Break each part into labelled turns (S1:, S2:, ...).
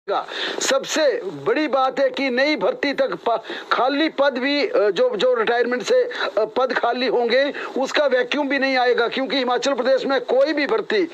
S1: सबसे बड़ी बात है कि नई भर्ती तक खाली पद भी जो रिटायरमेंट से पद खाली होंगे उसका वैक्यूम भी नहीं आएगा, क्योंकि हिमाचल प्रदेश में कोई भी भर्ती,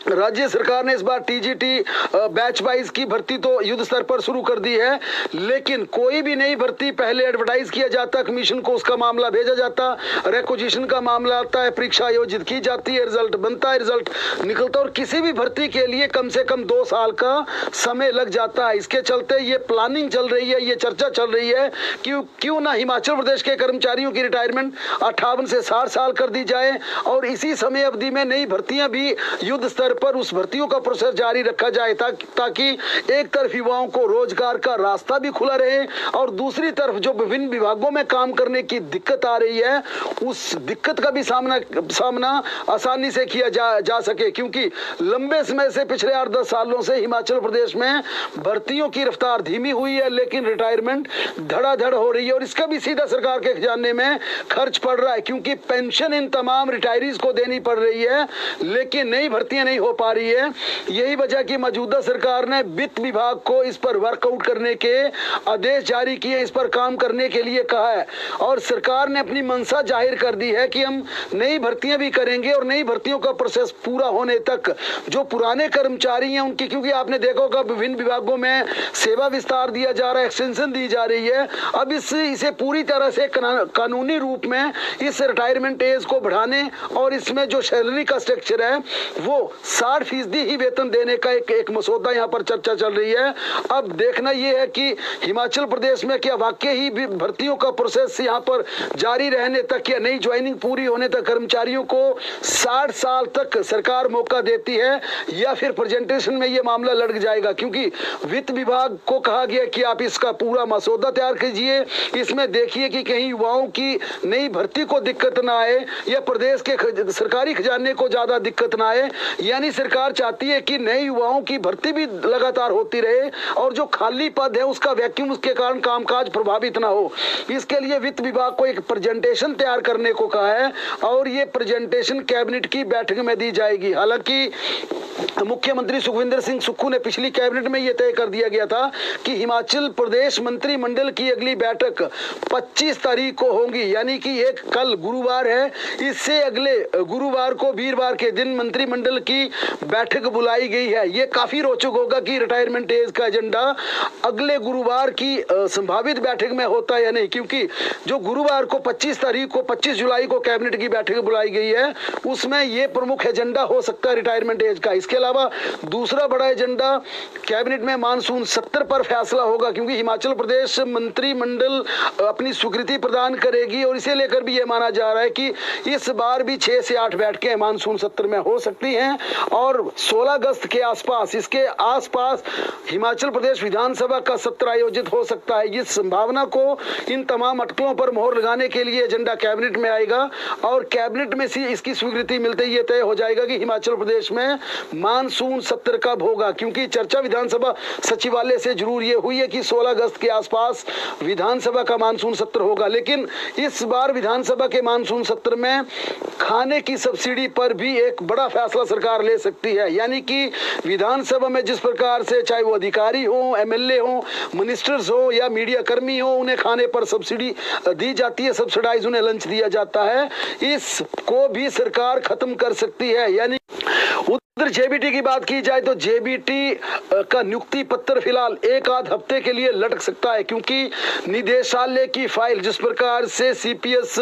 S1: राज्य सरकार ने इस बार टीजीटी बैच वाइज की भर्ती तो युद्ध स्तर पर शुरू कर दी है, लेकिन कोई भी नई भर्ती पहले एडवर्टाइज किया जाता, कमीशन को उसका मामला भेजा जाता, रिक्विजिशन का मामला आता है, परीक्षा आयोजित की जाती है, रिजल्ट बनता है, रिजल्ट निकलता है और किसी भी भर्ती के लिए कम से कम 2 साल का समय लग जाता है। इसके चलते ये प्लानिंग चल रही है, ये चर्चा चल रही है कि क्यों ना हिमाचल प्रदेश के कर्मचारियों की रिटायरमेंट 58 से 60 साल कर दी जाए और इसी समय अवधि में नई भर्तियां भी युद्ध स्तर पर उस भर्तियों का प्रोसेस जारी रखा जाए, ताकि एक तरफ युवाओं को रोजगार का रास्ता भी खुला रहे और दूसरी तरफ जो विभिन्न विभागों में काम करने की दिक्कत आ रही है उस दिक्कत का भी सामना आसानी से किया जा सके, क्योंकि लंबे समय से पिछले 8-10 सालों से हिमाचल प्रदेश में भर्तियों की रफ्तार धीमी हुई है, लेकिन रिटायरमेंट धड़ाधड़ हो रही है और इसका भी सीधा सरकार के खजाने में खर्च पड़ रहा है, क्योंकि पेंशन इन तमाम रिटायरीज को देनी पड़ रही है, लेकिन नई भर्तियां नहीं हो पा रही है। यही वजह की मौजूदा सरकार ने वित्त विभाग को इस पर वर्कआउट करने के आदेश जारी किए, इस पर काम करने के लिए कहा है और सरकार ने अपनी मंशा जाहिर कर दी है कि हम नई भर्तियां भी करेंगे और नई भर्तियों का प्रोसेस पूरा होने तक जो पुराने कर्मचारी हैं उनकी, क्योंकि आपने देखा होगा विभिन्न विभागों में सेवा विस्तार दिया जा रहा है, एक्सटेंशन दी जा रही है, अब इसे पूरी तरह से कानूनी रूप में इस रिटायरमेंट एज को बढ़ाने और इसमें जो सैलरी का स्ट्रक्चर है वो 60% ही वेतन देने का एक मसौदा यहाँ पर चर्चा चल रही है। अब देखना यह है कि हिमाचल प्रदेश में क्या वाकई ही भर्तियों का प्रोसेस यहाँ पर जारी रहने तक या नई ज्वाइनिंग पूरी होने तक कर्मचारियों को 60 साल तक सरकार मौका देती है या फिर प्रेजेंटेशन में ये मामला लड़ जाएगा, क्योंकि वित्त विभाग को कहा गया कि आप इसका पूरा मसौदा तैयार कीजिए, इसमें देखिए कि कहीं युवाओं की नई भर्ती को दिक्कत ना आए या प्रदेश के सरकारी खजाने को ज्यादा दिक्कत ना आए। यानी सरकार चाहती है कि नए युवाओं की भर्ती भी लगातार होती रहे और जो खाली पद है उसका वैक्यूम, उसके कारण कामकाज प्रभावित ना हो। इसके लिए वित्त विभाग को एक प्रेजेंटेशन तैयार करने को कहा है और ये प्रेजेंटेशन कैबिनेट की बैठक में दी जाएगी। हालांकि मुख्यमंत्री सुखविंदर सिंह सुक्खू ने पिछली कैबिनेट में यह तय कर दिया गया था कि हिमाचल प्रदेश मंत्रिमंडल की अगली बैठक 25 तारीख को होगी, यानी कि एक कल गुरुवार है, इससे अगले गुरुवार को वीरवार के दिन मंत्रिमंडल की बैठक बुलाई गई है। ये काफी रोचक होगा कि रिटायरमेंट एज का एजेंडा अगले गुरुवार की संभावित बैठक में होता है या नहीं, क्योंकि जो गुरुवार को 25 तारीख को 25 जुलाई को कैबिनेट की बैठक बुलाई गई है उसमें ये प्रमुख एजेंडा हो सकता है रिटायरमेंट एज का। इसके अलावा दूसरा बड़ा एजेंडा कैबिनेट में मानसून सत्र पर फैसला होगा, क्योंकि हिमाचल प्रदेश मंत्रिमंडल अपनी स्वीकृति प्रदान करेगी और इसे लेकर भी यह माना जा रहा है कि इस बार भी 6 से 8 बैठकें मानसून सत्र में हो सकती हैं और 16 अगस्त के आसपास, इसके आसपास हिमाचल प्रदेश विधानसभा का सत्र आयोजित हो सकता है। इस संभावना को, इन तमाम अटकलों पर मोहर लगाने के लिए एजेंडा कैबिनेट में आएगा और कैबिनेट में इसकी स्वीकृति मिलते ही यह तय हो जाएगा कि हिमाचल प्रदेश में मानसून सत्र कब होगा, क्योंकि चर्चा विधानसभा सचिवालय से जरूर ये हुई है कि 16 अगस्त के आसपास विधानसभा का मानसून सत्र होगा। लेकिन इस बार विधानसभा के मानसून सत्र में खाने की सब्सिडी पर भी एक बड़ा फैसला सरकार ले सकती है, यानी कि विधानसभा में जिस प्रकार से चाहे वो अधिकारी हो, एमएलए हो, मिनिस्टर्स हो या मीडिया कर्मी हो, उन्हें खाने पर सब्सिडी दी जाती है, सब्सिडाइज उन्हें लंच दिया जाता है, इसको भी सरकार खत्म कर सकती है। यानी उधर जेबीटी की बात की जाए तो जेबीटी का नियुक्ति पत्र फिलहाल एक आध हफ्ते के लिए लटक सकता है, क्योंकि निदेशालय की फाइल जिस प्रकार से सीपीएस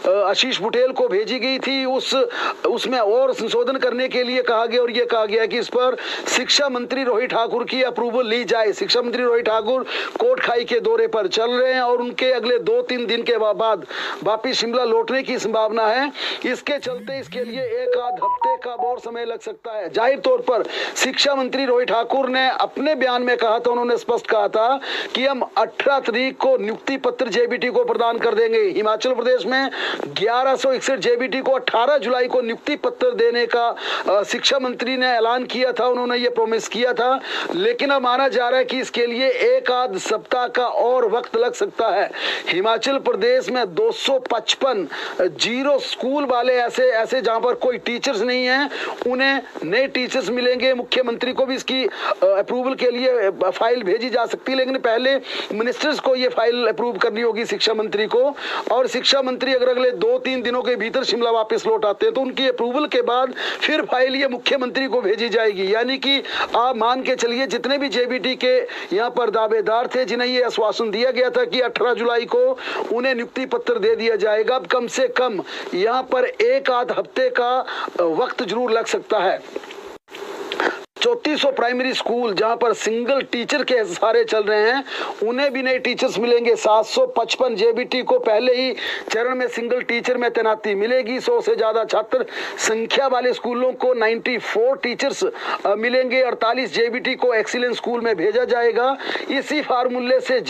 S1: आशीष बुटेल को भेजी गई थी उसमें और संशोधन करने के लिए कहा गया और यह कहा गया कि इस पर शिक्षा मंत्री रोहित ठाकुर की अप्रूवल ली जाए। शिक्षा मंत्री रोहित ठाकुर कोटखाई के दौरे पर चल रहे हैं और उनके अगले 2-3 दिन के बाद वापिस शिमला लौटने की संभावना है। इसके चलते इसके लिए एक आध हफ्ते का और समय लग सकता है। जाहिर तौर पर शिक्षा मंत्री रोहित ठाकुर ने अपने बयान में कहा था, उन्होंने स्पष्ट कहा था कि हम 18 तारीख को नियुक्ति पत्र जेबीटी को प्रदान कर देंगे। हिमाचल प्रदेश में 1161 जेबीटी को 18 जुलाई को नियुक्ति पत्र देने का शिक्षा मंत्री ने ऐलान किया था, उन्होंने ये प्रॉमिस किया था, लेकिन अब माना जा रहा है कि इसके लिए एक आध सप्ताह का और वक्त लग सकता है। हिमाचल प्रदेश में 255 जीरो स्कूल वाले ऐसे जहां पर कोई टीचर्स नहीं है, उन्हें हैं, नए टीचर्स मिलेंगे। मुख्यमंत्री को भी इसकी अप्रूवल के लिए फाइल भेजी जा सकती है, लेकिन पहले मिनिस्टर्स को ये फाइल अप्रूव करनी होगी, शिक्षा मंत्री को। और शिक्षा मंत्री अगर अगले 2-3 दिनों के भीतर शिमला वापस लौट आते हैं तो उनकी अप्रूवल के बाद फिर फाइल ये मुख्यमंत्री को भेजी जाएगी। यानी कि आप मान के चलिए जितने भी जेबीटी के यहाँ पर दावेदार थे, जिन्हें ये आश्वासन दिया गया था कि 18 जुलाई को उन्हें नियुक्ति पत्र दे दिया जाएगा, अब कम से कम यहाँ पर 1-आध हफ्ते का वक्त जरूर लग सकता है। 3400 प्राइमरी स्कूल जहां पर सिंगल टीचर के सारे चल रहे हैं, उन्हें भी नए टीचर्स मिलेंगे। 755 जेबीटी को पहले ही चरण में सिंगल टीचर में तैनाती मिलेगी। 100 से ज्यादा छात्र संख्या वाले स्कूलों को 94 टीचर्स मिलेंगे। 48 जेबीटी को एक्सीलेंस स्कूल में भेजा जाएगा। इसी फार्मूले से